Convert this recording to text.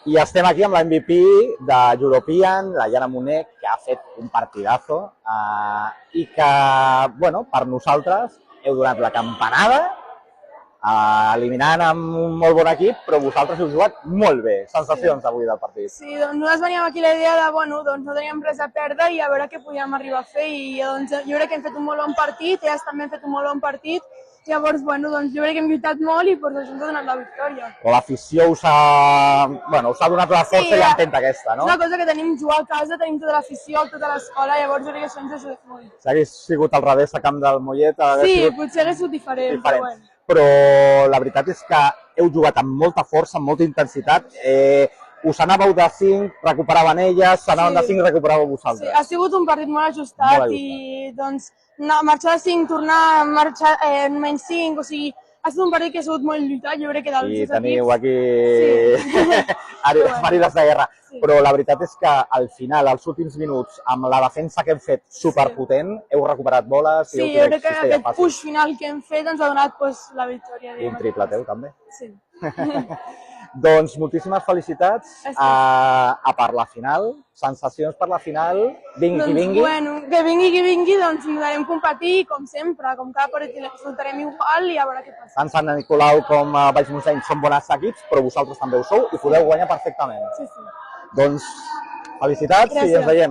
I estem aquí amb la MVP de European, la Jana Moner, que ha fet un partidazo i que, bueno, per nosaltres heu donat la campanada, eliminant amb un molt bon equip, però vosaltres heu jugat molt bé. Sensacions avui del partit. Sí, doncs nosaltres veníem aquí la idea de, bueno, doncs no teníem res a perdre i a veure què podíem arribar a fer i doncs jo crec que hem fet un molt bon partit, elles també han fet un molt bon partit, llavors, bueno, doncs jo crec que hem lluitat molt i doncs això ens ha donat la victòria. L'afició us ha donat la força i l'empenta aquesta, no? És una cosa que tenim, jugar a casa, tenim tota l'afició, tota l'escola, llavors jo crec que això ens ha ajudat molt. Si hagués sigut al revés a camp del Mollet... Sí, potser hagués sigut diferent, però bueno. Però la veritat és que heu jugat amb molta força, amb molta intensitat. Us anàveu de 5, recuperaven elles, s'anaven de 5, recuperàveu vosaltres. Sí, ha sigut un partit molt ajustat i doncs marxar de 5, tornar a marxar menys 5, o sigui, ha estat un partit que ha sigut molt lluitat, jo crec que dels I dos equips. I teniu aquí ferides de guerra. Però la veritat és que al final, als últims minuts, amb la defensa que hem fet superpotent, heu recuperat boles i heu jo crec que cistella aquest push final que hem fet ens ha donat la victòria. I un triple teu, també. Sí. Doncs moltíssimes felicitats a per la final, sensacions per la final, vingui, vingui. Bueno, que vingui, doncs intentarem competir com sempre, com cada partit resultarem igual i a veure què passa. Tant Sant Nicolau com Valls Montseny són bons equips, però vosaltres també ho sou i podeu guanyar perfectament. Sí. Doncs felicitats i ens veiem.